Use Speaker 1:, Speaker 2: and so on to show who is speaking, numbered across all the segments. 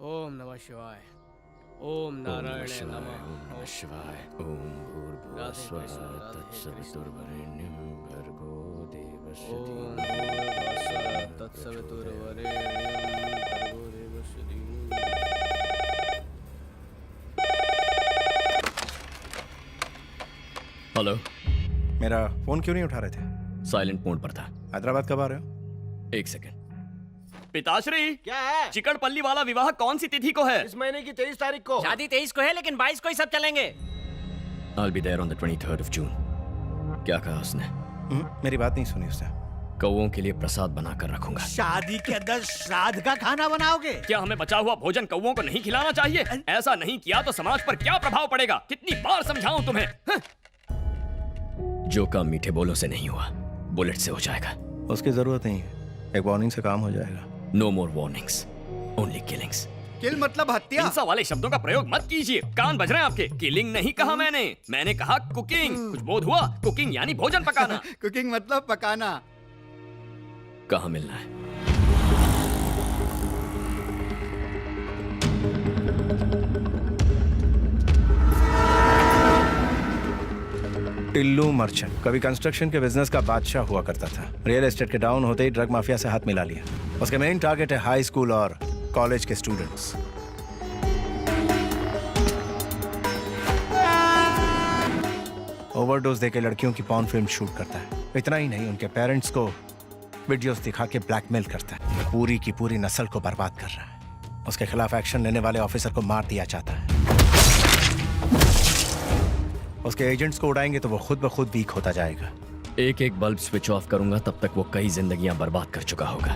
Speaker 1: ओम नमः शिवाय। ओम नारायण नमः।
Speaker 2: ओम शिवाय। ओम भूर्भुवः स्वः तत्सवितुर्वरेण्यं भर्गो देवस्य
Speaker 1: ओम
Speaker 2: धीमहि
Speaker 1: तत्सवितुर्वरेण्यं भर्गो देवस्य धीमहि।
Speaker 2: हेलो।
Speaker 3: मेरा फोन क्यों नहीं उठा रहे थे?
Speaker 2: साइलेंट मोड पर था।
Speaker 3: हैदराबाद कब आ रहे हो?
Speaker 2: एक सेकंड। पिताश्री,
Speaker 4: क्या है?
Speaker 2: चिकटपल्ली वाला विवाह कौन सी तिथि को है?
Speaker 4: इस महीने की 23 तारीख को।
Speaker 1: शादी 23 को है, लेकिन 22 को ही सब चलेंगे।
Speaker 2: I'll be there on the 23rd of June। क्या कहा उसने?
Speaker 3: मेरी बात नहीं सुनी उसने।
Speaker 2: कौओं के लिए प्रसाद बना कर रखूंगा।
Speaker 4: शादी के अंदर श्राद्ध का खाना बनाओगे?
Speaker 2: क्या हमें बचा हुआ भोजन कौओं को नहीं खिलाना चाहिए? ऐसा नहीं किया तो समाज पर क्या प्रभाव पड़ेगा? कितनी बार समझाऊं तुम्हें? जो काम मीठे बोलों से नहीं हुआ, बुलेट से हो जाएगा।
Speaker 3: उसकी जरूरत नहीं है, एक वार्निंग से काम हो जाएगा।
Speaker 2: नो मोर वार्निंग्स, ओनली किलिंग्स।
Speaker 4: किल मतलब हत्या।
Speaker 2: हिंसा वाले शब्दों का प्रयोग मत कीजिए, कान बज रहे हैं आपके। किलिंग नहीं कहा मैंने कहा कुकिंग। कुछ बोध हुआ? कुकिंग यानी भोजन पकाना।
Speaker 4: कुकिंग मतलब पकाना।
Speaker 2: कहाँ मिलना है?
Speaker 3: टिल्लू मर्चेंट कभी कंस्ट्रक्शन के बिजनेस का बादशाह हुआ करता था। रियल एस्टेट के डाउन होते ही ड्रग माफिया से हाथ मिला लिया। उसके मेन टारगेट है हाई स्कूल और कॉलेज के स्टूडेंट्स। ओवरडोज देके लड़कियों की पॉर्न फिल्म शूट करता है। इतना ही नहीं, उनके पेरेंट्स को वीडियोस दिखा के ब्लैकमेल करता है। पूरी की पूरी नस्ल को बर्बाद कर रहा है। उसके खिलाफ एक्शन लेने वाले ऑफिसर को मार दिया जाता है। उसके एजेंट्स को उड़ाएंगे तो वो खुद ब खुद वीक होता जाएगा।
Speaker 2: एक एक बल्ब स्विच ऑफ करूंगा तब तक वो कई जिंदगियां बर्बाद कर चुका होगा।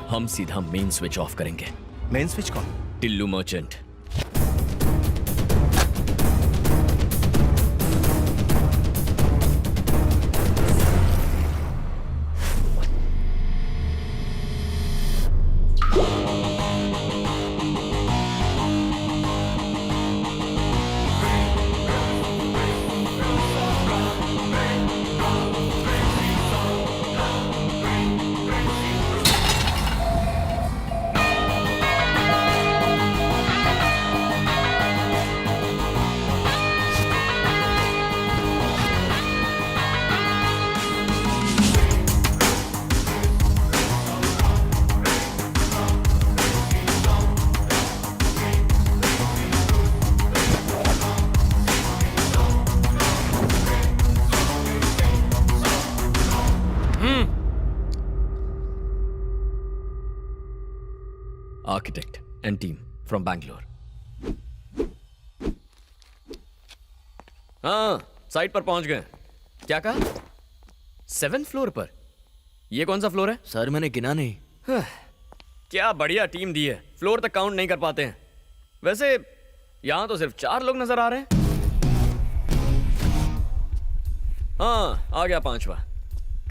Speaker 2: हम सीधा मेन स्विच ऑफ करेंगे।
Speaker 3: मेन स्विच कौन?
Speaker 2: Tillu merchant. Architect and team from Bangalore. हाँ, साइट पर पहुंच गए। क्या कहा? 7th फ्लोर पर? ये कौन सा फ्लोर है?
Speaker 1: सर मैंने गिना नहीं।
Speaker 2: क्या बढ़िया टीम दी है। फ्लोर तक काउंट नहीं कर पाते हैं। वैसे यहां तो सिर्फ 4 लोग नजर आ रहे हैं। हाँ, आ गया 5वां।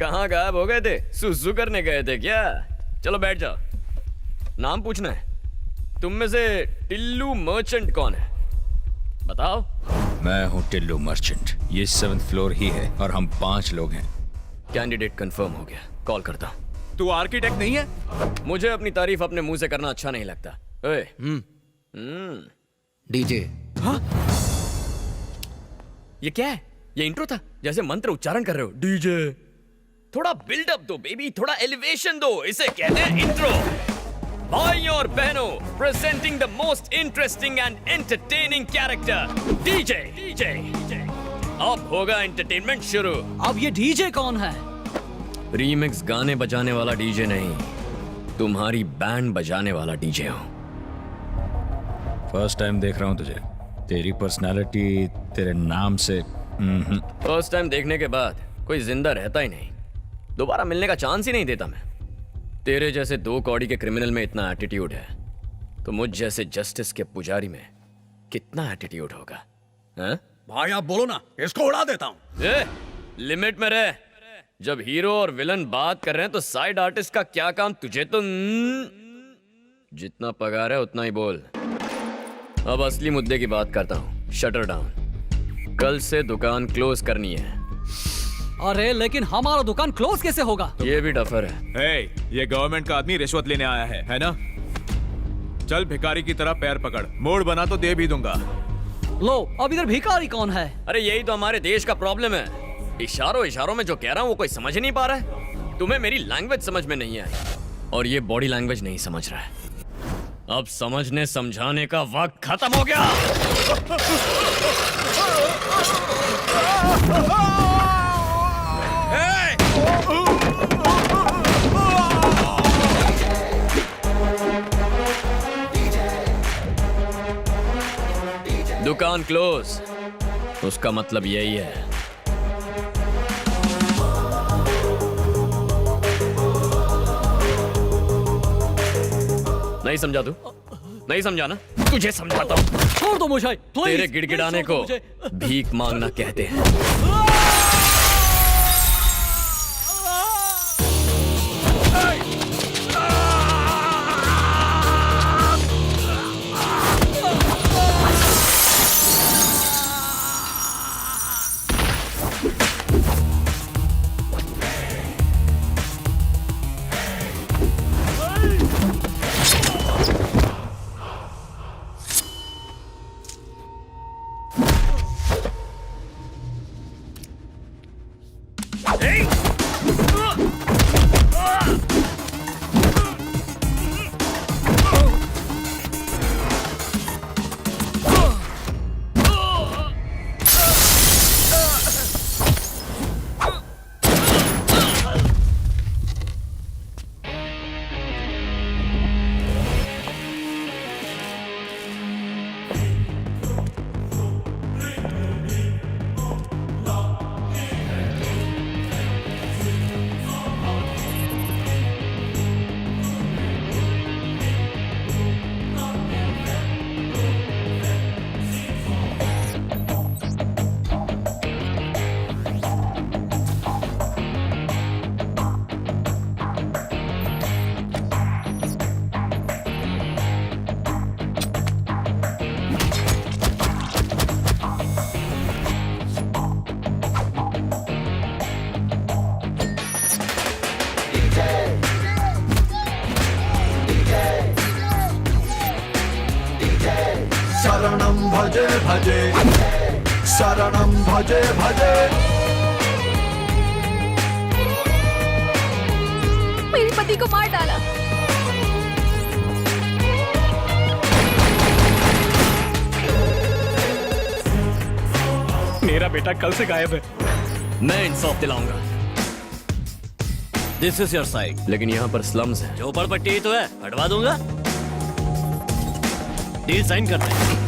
Speaker 2: कहाँ गायब हो गए थे? सुसु करने गए थे क्या? चलो बैठ जाओ। नाम पूछना है। तुम में से टिल्लू मर्चेंट कौन है? बताओ।
Speaker 5: मैं हूँ टिल्लू मर्चेंट। ये 7th फ्लोर ही है और हम 5 लोग हैं।
Speaker 2: कैंडिडेट कंफर्म हो गया। कॉल करता हूँ।
Speaker 5: तू आर्किटेक्ट नहीं है?
Speaker 2: मुझे अपनी तारीफ अपने मुंह से करना अच्छा नहीं लगता। ओए।
Speaker 1: डीजे।
Speaker 2: हाँ? ये क्या है? ये इंट्रो था? जैसे मंत्र उच्चारण कर रहे हो। डीजे। थोड़ा बिल्डअप दो बेबी, थोड़ा एलिवेशन दो। इसे कहते हैं इंट्रो। भाइयों और बहनों, presenting the most interesting and entertaining character, DJ. अब होगा एंटरटेनमेंट शुरू।
Speaker 1: अब ये डीजे कौन है?
Speaker 2: रीमिक्स गाने बजाने वाला डीजे नहीं, तुम्हारी बैंड बजाने वाला डीजे हूँ।
Speaker 5: फर्स्ट टाइम देख रहा हूँ तुझे। तेरी पर्सनालिटी तेरे नाम से
Speaker 2: फर्स्ट टाइम देखने के बाद कोई जिंदा रहता ही नहीं। दोबारा मिलने का चांस ही नहीं देता मैं। तेरे जैसे 2 कौड़ी के क्रिमिनल में इतना एटीट्यूड है, तो मुझ जैसे जस्टिस के पुजारी में कितना एटीट्यूड होगा? हैं?
Speaker 6: भाई आप बोलो ना, इसको उड़ा देता हूँ।
Speaker 2: लिमिट में रह। जब हीरो और विलन बात कर रहे हैं तो साइड आर्टिस्ट का क्या काम? तुझे तो जितना पगार है उतना ही बोल। अब असली मुद्दे की बात करता हूँ। Shutter down. कल से दुकान क्लोज करनी है।
Speaker 1: अरे लेकिन हमारा दुकान क्लोज कैसे होगा?
Speaker 2: ये भी डफर है।
Speaker 5: ये गवर्नमेंट का आदमी रिश्वत लेने आया है ना?
Speaker 7: चल भिखारी की तरह पैर पकड़, मोड़ बना तो दे भी दूंगा।
Speaker 8: लो, अब इधर भिखारी कौन है?
Speaker 2: अरे यही तो हमारे देश का प्रॉब्लम है। इशारों इशारों में जो कह रहा हूँ वो कोई समझ ही नहीं पा रहा है। तुम्हें मेरी लैंग्वेज समझ में नहीं आई और ये बॉडी लैंग्वेज नहीं समझ रहा है। अब समझने समझाने का वक्त खत्म हो गया। दुकान क्लोज, उसका मतलब यही है। नहीं समझा तू? नहीं समझा ना? तुझे समझाता हूँ।
Speaker 8: छोड़ दो मुझे, प्लीज।
Speaker 2: तेरे गिड़गिड़ाने को भीख मांगना कहते हैं।
Speaker 9: शरणं भजे भजे, शरणं भजे भजे।
Speaker 10: मेरे पति को मार डाला।
Speaker 7: मेरा बेटा कल से गायब है।
Speaker 2: मैं इंसाफ दिलाऊंगा।
Speaker 8: This is your side.
Speaker 2: लेकिन यहाँ पर स्लम्स है।
Speaker 8: झोपड़पट्टी ही तो है, हटवा दूंगा। डील साइन करते हैं।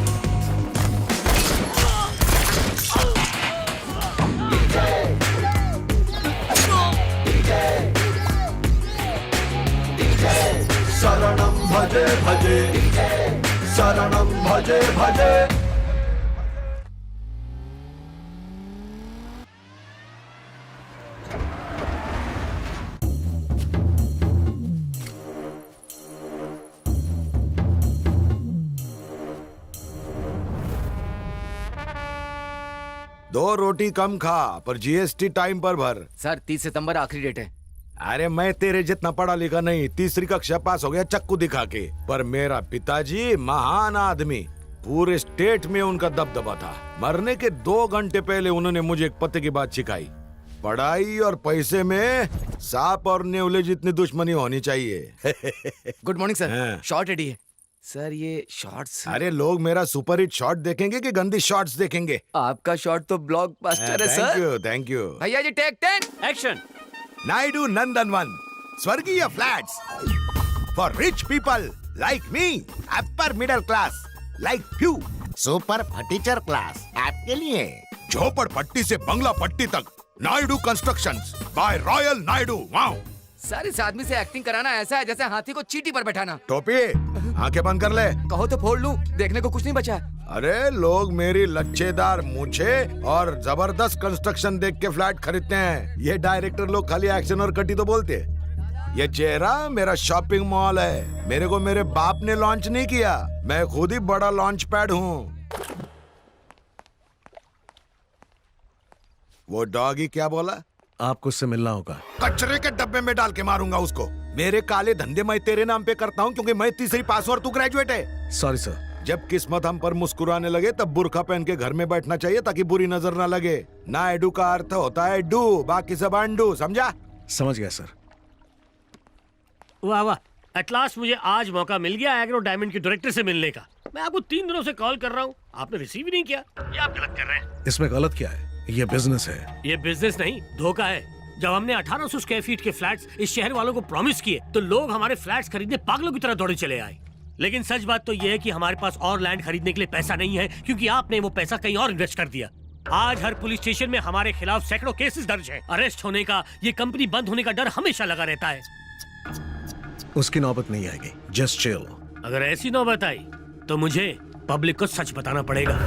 Speaker 9: शरणं भजे भजे, शरणं भजे भजे।
Speaker 11: दो रोटी कम खा पर जीएसटी टाइम पर भर।
Speaker 4: सर 30 सितंबर आखिरी डेट है।
Speaker 11: अरे मैं तेरे जितना पढ़ा लिखा नहीं, तीसरी कक्षा पास हो गया चक्कू दिखा के। पर मेरा पिताजी महान आदमी, पूरे स्टेट में उनका दबदबा था। मरने के 2 घंटे पहले उन्होंने मुझे एक पते की बात सिखाई। पढ़ाई और पैसे में सांप और नेवले जितनी दुश्मनी होनी चाहिए।
Speaker 4: Good morning sir.
Speaker 11: हाँ।
Speaker 4: शॉर्ट रेडी है सर। ये शॉर्ट्स।
Speaker 11: अरे लोग मेरा सुपर हिट शॉट देखेंगे कि गंदी शॉट्स देखेंगे?
Speaker 4: आपका शॉट तो ब्लॉकबस्टर है sir.
Speaker 11: Thank you, thank you.
Speaker 4: भैया जी टेक 10
Speaker 8: एक्शन।
Speaker 11: नायडू नंदनवन स्वर्गीय flats for rich people like me, upper middle class like few, super furniture class आपके लिए। झोपड़पट्टी से बंगला पट्टी तक, Naidu constructions by royal Naidu. Wow
Speaker 4: sir, इस आदमी से एक्टिंग कराना ऐसा है जैसे हाथी को चींटी पर बैठाना।
Speaker 11: टोपी आंखें बंद कर ले।
Speaker 4: कहो तो फोड़ लूं, देखने को कुछ नहीं बचा।
Speaker 11: अरे लोग मेरी लच्छेदार मूछे और जबरदस्त कंस्ट्रक्शन देख के फ्लैट खरीदते हैं। ये डायरेक्टर लोग खाली एक्शन और कटी तो बोलते। ये चेहरा मेरा शॉपिंग मॉल है। मेरे को मेरे बाप ने लॉन्च नहीं किया, मैं खुद ही बड़ा लॉन्च पैड हूँ। वो डॉगी क्या बोला?
Speaker 3: आपको उससे मिलना होगा।
Speaker 11: कचरे के डब्बे में डाल के मारूंगा उसको। मेरे काले धंधे मैं तेरे नाम पे करता हूँ क्योंकि मैं तीसरी पास और तू ग्रेजुएट है।
Speaker 3: Sorry sir.
Speaker 11: जब किस्मत हम पर मुस्कुराने लगे तब बुर्का पहन के घर में बैठना चाहिए ताकि बुरी नजर ना लगे। ना एडू का अर्थ होता है डू, बाकी सब अंडू, समझा?
Speaker 3: समझ गया सर।
Speaker 8: वाह वाह, एट लास्ट मुझे आज मौका मिल गया एग्रो डायमंड के डायरेक्टर से मिलने का। मैं आपको 3 दिनों से कॉल कर रहा हूँ, आपने रिसीव ही नहीं किया। ये आप गलत कर रहे हैं।
Speaker 3: इसमें गलत क्या है? ये बिजनेस है।
Speaker 8: ये बिजनेस नहीं, धोखा है। जब हमने 1800 स्क्वायर फीट के फ्लैट्स इस शहर वालों को प्रॉमिस किए तो लोग हमारे फ्लैट्स खरीदने पागलों की तरह दौड़े चले आए। लेकिन सच बात तो ये है कि हमारे पास और लैंड खरीदने के लिए पैसा नहीं है क्योंकि आपने वो पैसा कहीं और इन्वेस्ट कर दिया। आज हर पुलिस स्टेशन में हमारे खिलाफ सैकड़ों केसेस दर्ज हैं। अरेस्ट होने का, ये कंपनी बंद होने का डर हमेशा लगा रहता है।
Speaker 3: उसकी नौबत नहीं आएगी, जस्ट चिल।
Speaker 8: अगर ऐसी नौबत आई तो मुझे पब्लिक को सच बताना पड़ेगा।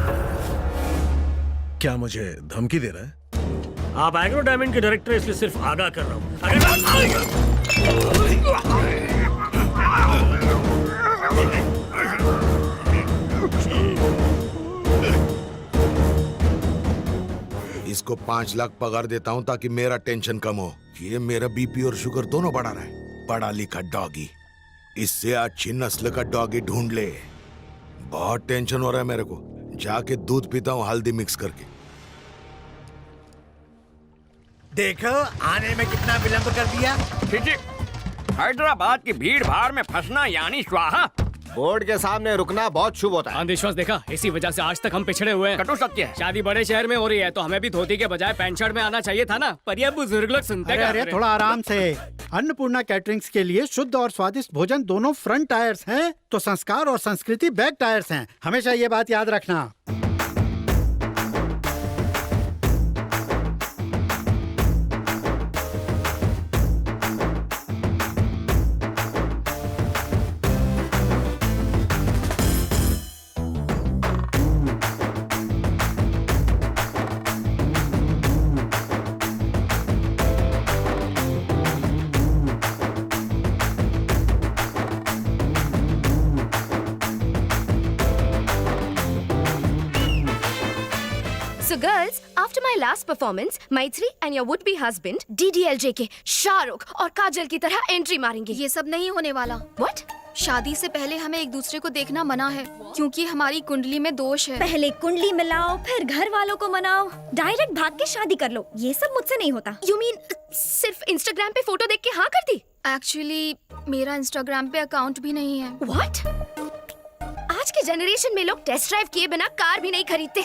Speaker 3: क्या मुझे धमकी दे रहा है?
Speaker 8: आप एग्रो डायमंड के डायरेक्टर, इसलिए सिर्फ आगाह कर रहा हूँ।
Speaker 11: इसको 5 लाख पगार देता हूँ ताकि मेरा टेंशन कम हो। ये मेरा बीपी और शुगर दोनों बढ़ा रहा है। पढ़ा लिखा डॉगी, इससे अच्छी नस्ल का डॉगी ढूंढ ले। बहुत टेंशन हो रहा है मेरे को। जाके दूध पीता हूँ हल्दी मिक्स करके।
Speaker 6: देखो आने में कितना विलंब कर दिया।
Speaker 2: हैदराबाद की भीड़ भाड़ में फंसना यानी स्वाहा।
Speaker 6: बोर्ड के सामने रुकना बहुत शुभ होता है।
Speaker 1: अंधविश्वास देखा, इसी वजह से आज तक हम पिछड़े हुए हैं।
Speaker 2: कटु सत्य है।
Speaker 1: शादी बड़े शहर में हो रही है तो हमें भी धोती के बजाय पैंट शर्ट में आना चाहिए था ना, पर ये बुजुर्ग लोग सुनते
Speaker 12: अरे अरे थोड़ा आराम से। अन्नपूर्णा कैटरिंग्स के लिए शुद्ध और स्वादिष्ट भोजन दोनों फ्रंट टायर्स हैं तो संस्कार और संस्कृति बैक टायर्स हैं। हमेशा ये बात याद रखना।
Speaker 10: So girls, after my last performance, Maitri and your would-be husband DDLJ के शाहरुख और काजल की तरह एंट्री मारेंगे।
Speaker 13: ये सब नहीं होने वाला।
Speaker 10: What?
Speaker 13: शादी से पहले हमें एक दूसरे को देखना मना है क्योंकि हमारी कुंडली में दोष है।
Speaker 10: पहले कुंडली मिलाओ, फिर घर वालों को मनाओ, डायरेक्ट भाग के शादी कर लो। ये सब मुझसे नहीं होता। You mean सिर्फ इंस्टाग्राम पे फोटो देख के हाँ कर दी?
Speaker 13: एक्चुअली मेरा इंस्टाग्राम पे अकाउंट भी नहीं है।
Speaker 10: What? आज के जनरेशन में लोग टेस्ट ड्राइव किए बिना कार भी नहीं खरीदते।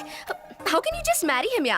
Speaker 10: How can you just marry him, यार?